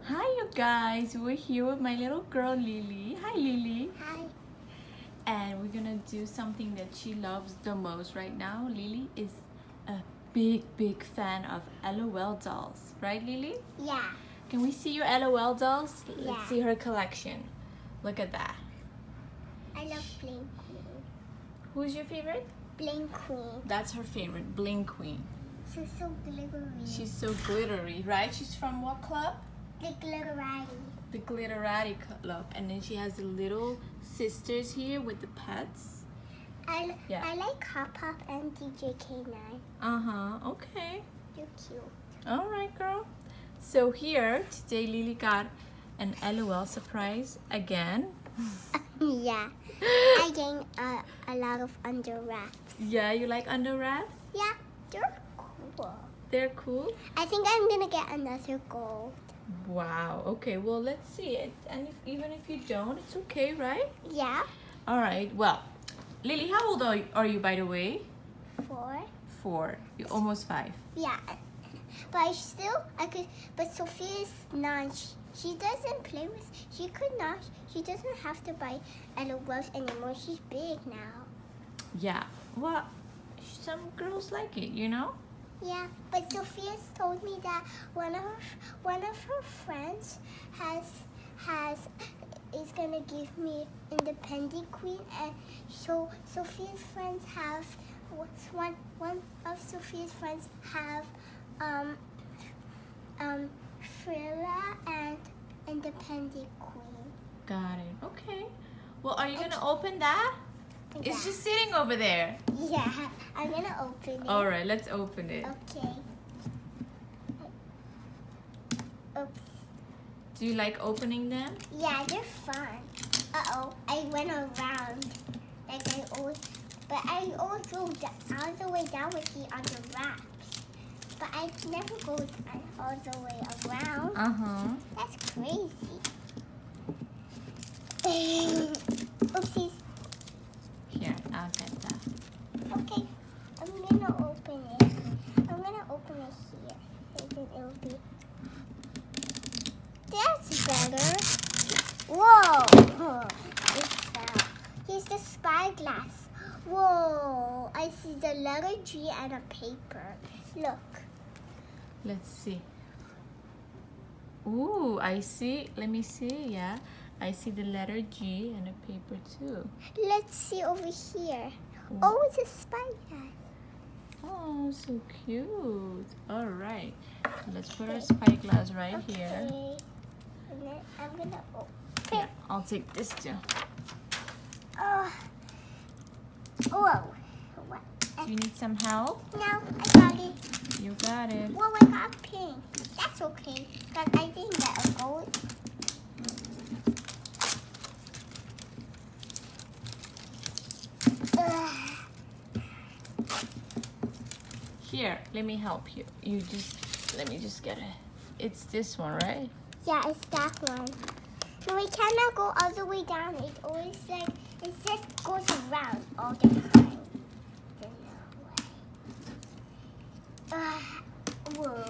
Hi you guys, we're here with my little girl Lily. Hi Lily. Hi. And we're gonna do something that she loves the most right now. Lily is a big fan of LOL dolls, right Lily? Yeah. Can we see your LOL dolls? Yeah. Let's see her collection. Look at that. I love Bling Queen. Who's your favorite? Bling Queen. That's her favorite, Bling Queen. She's so glittery. She's so glittery, right? She's from what club? The Glitterati. The Glitterati Club. And then she has the little sisters here with the pets. I Yeah. like Hop Hop and DJ K9. Okay. They're cute. All right, girl. So here, today Lily got an LOL surprise again. Yeah. I gained a lot of UNDERWRAPs. Yeah, you like UNDERWRAP? Yeah, they're cool. They're cool? I think I'm gonna get another gold. Wow. Okay, well, let's see it. And even if you don't, it's okay, right? Yeah. All right. Well, Lily, how old are you, by the way? 4. 4. You're almost 5. Yeah. But but Sophia's 9. She doesn't play with, she doesn't have to buy LOLs anymore. She's big now. Yeah. Well, some girls like it, you know? Yeah, but Sophia's told me that one of her friends is gonna give me Independent Queen, and so Sophia's friends have one of Sophia's friends have Frilla and Independent Queen. Got it. Okay. Well, are you going to open that? Yeah. It's just sitting over there. Yeah, I'm gonna open it. All right, let's open it. Okay. Oops. Do you like opening them? Yeah, they're fun. Uh-oh, I went around. Like I always go all the way down with the other wraps. But I never go all the way around. Uh-huh. That's crazy. Oopsies. Here, I'll get that. Okay, I'm gonna open it. I'm gonna open it here. And then it will be... That's better. Whoa! It fell. Here's the spyglass. Whoa! I see the letter G and a paper. Look. Let's see. Ooh, I see. Let me see. Yeah, I see the letter G and a paper too. Let's see over here. Oh, it's a spyglass. Oh, so cute. All right. Let's put our spyglass right here. Okay. And then I'm gonna open. Yeah, I'll take this too. Whoa. What? Do you need some help? No, I got it. You got it. Whoa, I got pink. That's okay, because I didn't get a gold. Here, let me help you. Let me just get it. It's this one, right? Yeah, it's that one. No, we cannot go all the way down. It always it just goes around all the time. There's no way. Whoa.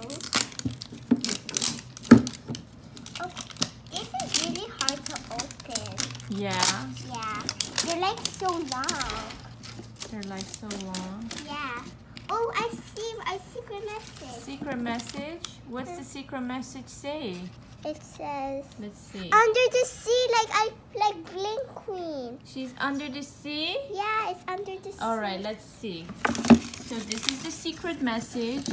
Okay, this is really hard to open. Yeah. Yeah, they're like so long. They're like so long. Yeah. Oh, I see a secret message. Secret message? What's the secret message say? It says, Let's see. under the sea, like Blink Queen. She's under the sea? Yeah, it's under the sea. All right, let's see. So this is the secret message,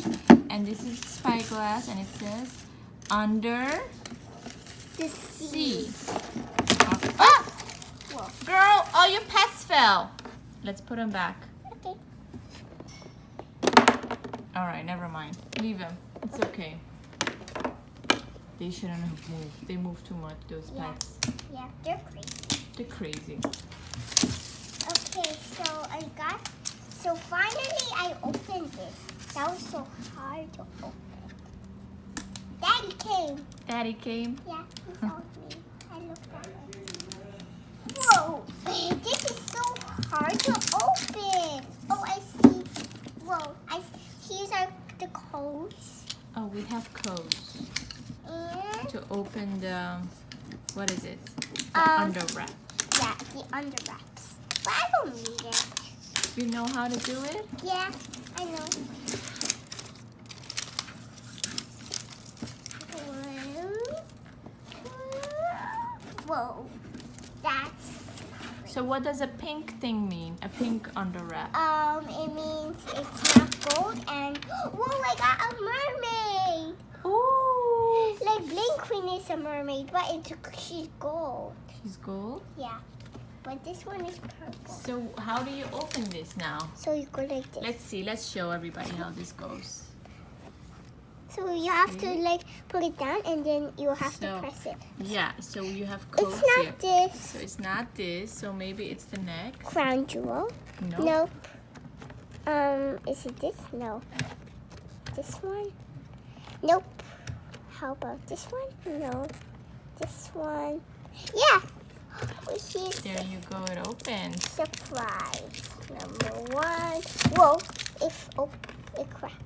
and this is spyglass, and it says, under The sea. sea. Oh! Whoa. Girl, all your pets fell. Let's put them back. Okay. All right, never mind. Leave them. It's okay. They shouldn't have moved. They move too much, those Yeah. pets. Yeah, they're crazy. They're crazy. Okay, so finally I opened this. That was so hard to open. Daddy came. Daddy came. Yeah, he saw me. I looked at it. Whoa, this is so hard to open. Oh, I see. Whoa, here's the codes. Oh, we have codes. And And to open the, what is it? The underwrap. yeah, the underwraps. But I don't need it. You know how to do it? Yeah, I know. Whoa, that's. So what does a pink thing mean? A pink underwrap. It means it's not gold and whoa, I got a mermaid. Ooh. Like Blink Queen is a mermaid, but she's gold. She's gold. Yeah, but this one is purple. So how do you open this now? So you go like this. Let's see. Let's show everybody how this goes. So you have to like put it down and then you have to So, press it. Yeah. So you have codes It's not here. this So it's not this. So maybe it's the next. crown jewel. Nope. Nope. Is it this? No. This one? Nope. How about this one? No. This one? Yeah. Here's There you go. It opens. surprise number one. Whoa! It cracked.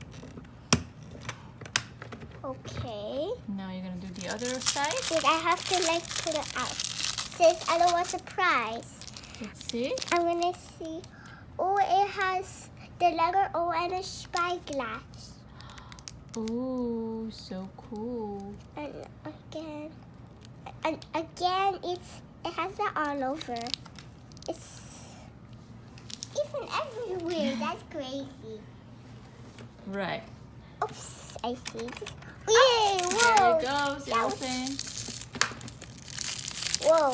Okay. Now you're gonna do the other side. Wait, I have to like put it out. Says I don't want surprise. Let's see. I'm gonna see. Oh, it has the letter O and a spyglass. Ooh, so cool. And again, it has that all over. It's even everywhere. That's crazy. Right. Oops, I see it. Yay! There Whoa! it goes. It That was- opens. Whoa!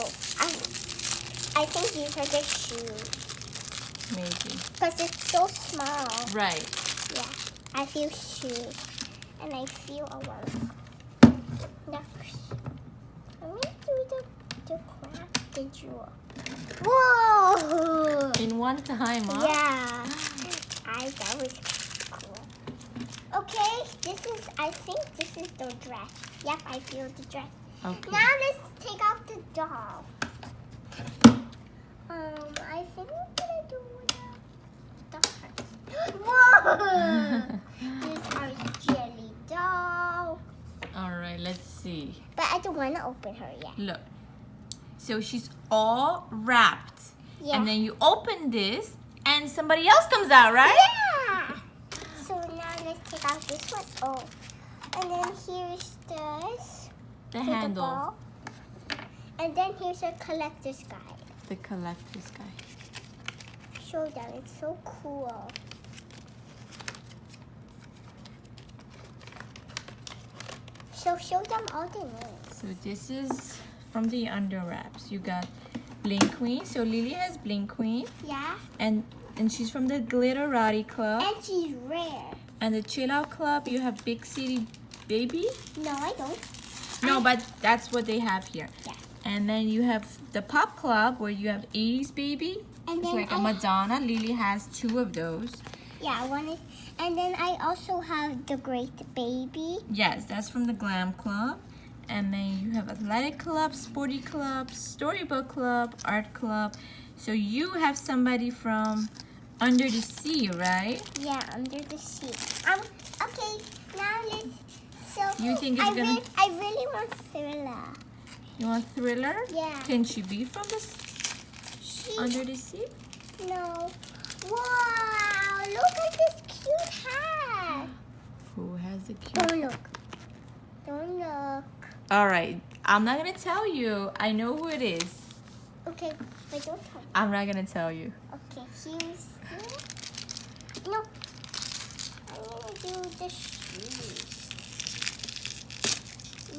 I think these are the shoes Maybe. because it's so small. Right. Yeah, I feel shoes and I feel a lot. Next, let me do the craft the jewel. Whoa! In one time, huh? Yeah, that was cool. Okay, I think this is the dress. Yep, I feel the dress. Okay. Now let's take out the doll. I think I'm gonna do the heart. Whoa! This is jelly doll. All right. Let's see. But I don't want to open her yet. Look. So she's all wrapped. Yeah. And then you open this, and somebody else comes out, right? Yeah. So now let's take out this one. Oh, and then here's this. The for handle. ball. And then here's a collector's guide. The collector's guide. Show them. It's so cool. So show them all the names. So this is from the underwraps. You got Blink Queen. So Lily has Blink Queen, Yeah. and she's from the Glitterati Club. And she's rare. And the Chill Out Club, you have Big City Baby. No, I don't. No, but that's what they have here. Yeah. And then you have the Pop Club where you have 80s Baby. And It's then like a Madonna. Lily has 2 of those. Yeah, I wanted. And then I also have the Great Baby. Yes, that's from the Glam Club. And then you have Athletic Club, Sporty Club, Storybook Club, Art Club. So you have somebody from Under the Sea, right? Yeah, Under the Sea. Okay, now let's. So You think it's gonna- I really want Thriller. You want Thriller? Yeah. Can she be from the She. Under the Sea? No. Wow! Look at this cute hat. Who has the cute? Don't look. Don't look. All right, I'm not gonna tell you. I know who it is. Okay, but don't tell me. I'm not gonna tell you. Okay, here's the. No. I'm gonna do the shoes.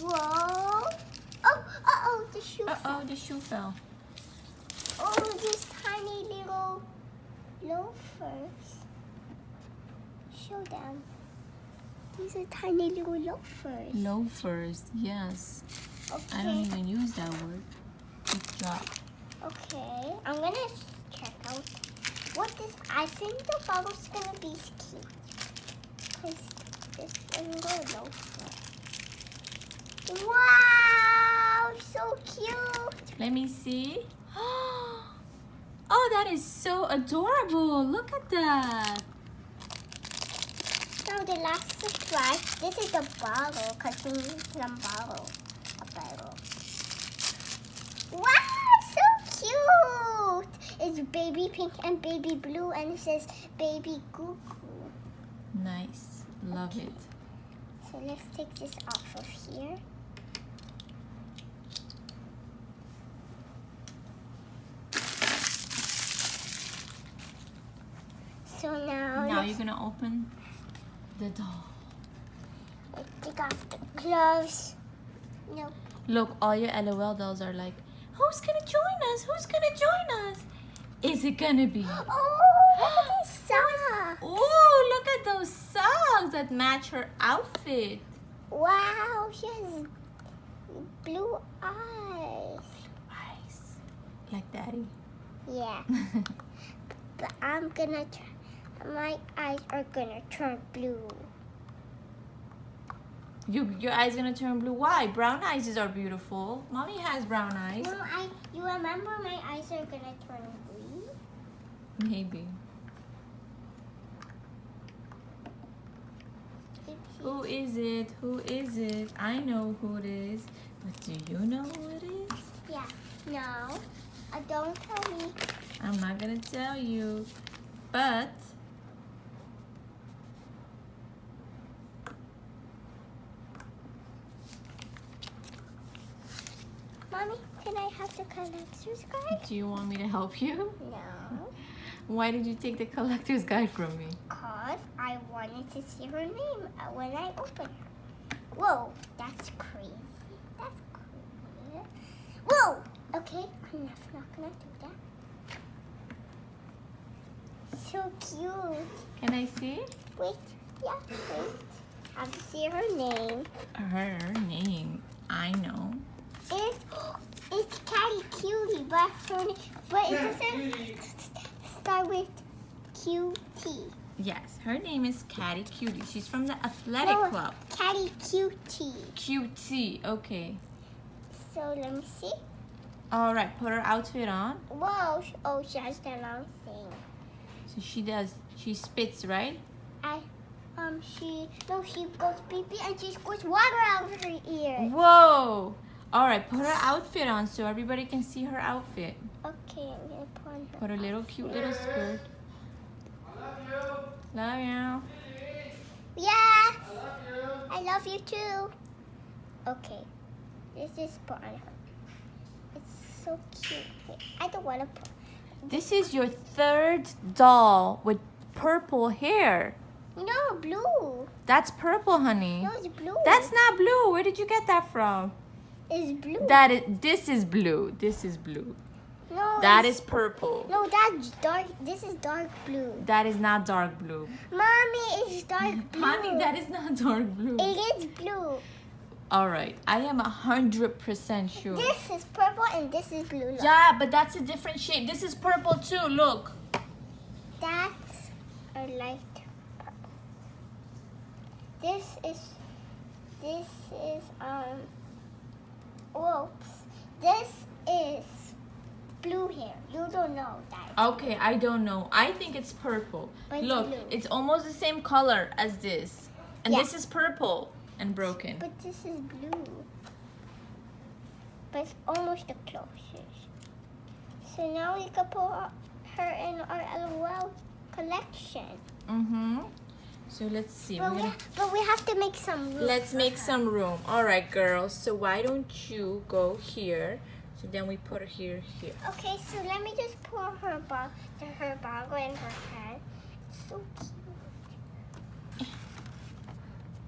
Whoa. Oh, the shoe. Uh-oh, the shoe fell. Oh, these tiny little loafers. Show them. These are tiny little loafers. Loafers, yes. Okay. I don't even use that word. It's dropped. Okay. I'm gonna check out what this. I think the bottle's gonna be cute. Cause this is a loafer. Wow, so cute. Let me see. Oh, that is so adorable. Look at that. Now the last surprise, this is the bottle, because we need some bottle. A bottle. Wow, so cute! It's baby pink and baby blue, and it says baby goo goo. Nice. Love it. So let's take this off of here. So now you're gonna open the doll. Take off the gloves. Nope. Look, all your LOL dolls are like, who's gonna join us? Who's gonna join us? Is it gonna be? Oh, look at these socks. Oh, look at those socks that match her outfit. Wow, she has blue eyes. Eyes. Like daddy. Yeah. But my eyes are gonna turn blue. Your eyes gonna turn blue. Why? Brown eyes are beautiful. Mommy has brown eyes. No, you remember my eyes are gonna turn green? Maybe. Who is it? Who is it? I know who it is. But do you know who it is? Yeah. No. Don't tell me. I'm not gonna tell you. But Mommy, can I have the collector's guide? do you want me to help you? No. Why did you take the collector's guide from me? Because I wanted to see her name when I open her. Whoa, that's crazy. That's crazy. Whoa! Okay, I'm not gonna do that. So cute. Can I see? Wait, yeah, wait. I have to see her name. Her name. I know. It's Catty Cutie, but it doesn't start with QT. Yes, her name is Catty Cutie. She's from the athletic club. Catty Cutie. QT. Okay. So let me see. All right. Put her outfit on. Whoa! Oh, she has the long thing. So she does. She spits, right? She goes pee pee and she squirts water out of her ears. Whoa! All right. Put her outfit on so everybody can see her outfit. Okay, I'm gonna put on her. Put a little cute little skirt. Love you. Yeah. I love you too. Okay, this is put on her. It's so cute. Wait, I don't want to put. This is your third doll with purple hair. No, blue. That's purple, honey. No, it's blue. That's not blue. Where did you get that from? It's blue. This is blue. This is blue. No. That is purple. No, that's dark. This is dark blue. That is not dark blue. Mommy, it's dark blue. Honey, that is not dark blue. It is blue. All right. I am 100% sure. This is purple and this is blue. Look. Yeah, but that's a different shade. This is purple too. Look. That's a light purple. This is whoops. This is blue hair. You don't know that. Okay, I don't know. I think it's purple. But it's Look, blue. it's almost the same color as this. And Yeah. this is purple and broken. But this is blue. But it's almost the closest. So now we can put her in our LOL collection. Mm-hmm. So let's see. But we have to make some room. Let's for make her. some room. All right, girls. So why don't you go here? So then we put her here. Okay, so let me just pour her bottle in her head. It's so cute.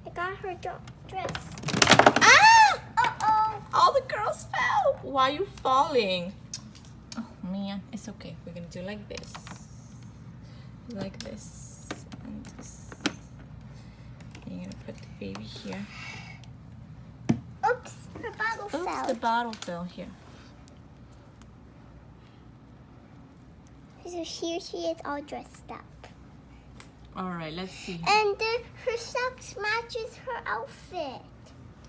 I got her dress. Ah! Uh-oh. All the girls fell. Why are you falling? Oh, man. It's okay. We're going to do like this. Like this. And this. You're going to put the baby here. Oops, her bottle Oops, fell. the bottle fell here. So here she is all dressed up. All right, let's see. And her socks matches her outfit.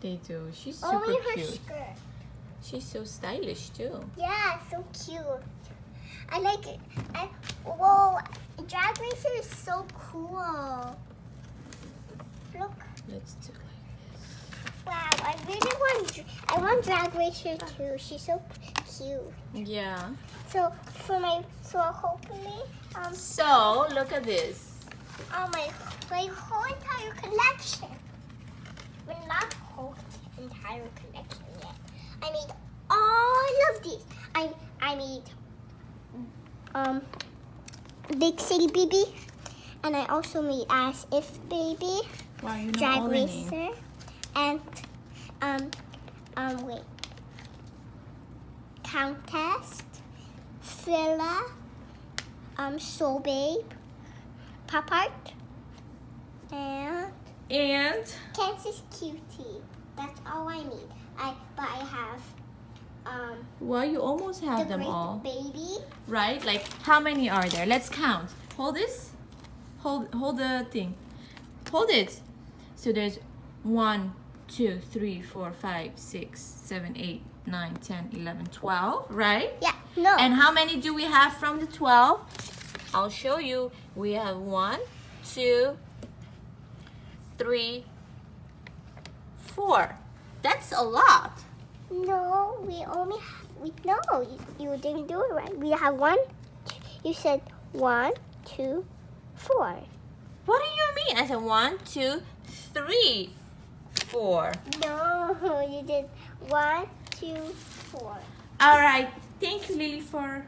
They do. She's super Only her cute. skirt. She's so stylish too. Yeah, so cute. I like it. Whoa, Drag Racer is so cool. Look. Let's do like Wow, I really want Drag Racer too. She's so cute. this. Yeah. So hopefully, So look at this. my whole entire collection. But not whole entire collection yet. I made all of these. I made Big City Baby, and I also made As If Baby, Wow, you know Drag all the names. Racer, and wait, Countess, Thriller, Soul Babe, Pop Art, and And Kansas Cutie. That's all I need. But I have well, you almost have the them Great all, Baby. right? Like how many are there? Let's count. Hold this. Hold the thing. Hold it. So there's 1, 2, 3, 4, 5, 6, 7, 8, 9, 10, 11, 12, right? Yeah. No. And how many do we have from the 12? I'll show you. We have 1, 2, 3, 4. That's a lot. No, we only have. No, you didn't do it right. We have one. You said 1, 2, 4. What do you mean? I said 1, 2, 3, 4. No, you did 1, 2, 4. All right. Thank you, Lily, for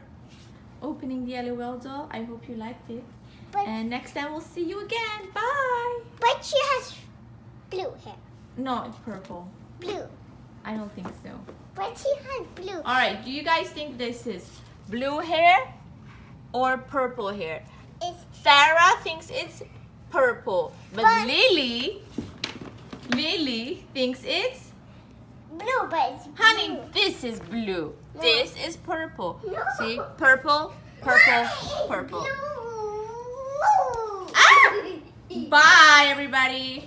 opening the LOL doll. I hope you liked it. But And next time we'll see you again. Bye. but she has blue hair. No, it's purple. Blue. I don't think so. But she has blue. All right. Do you guys think this is blue hair or purple hair? It's Farah thinks it's purple, but But- Lily thinks it's blue, but it's blue. honey. This is blue. No. This is purple. No. See, purple, purple, Mommy, it's purple. blue. Ah! Bye, everybody.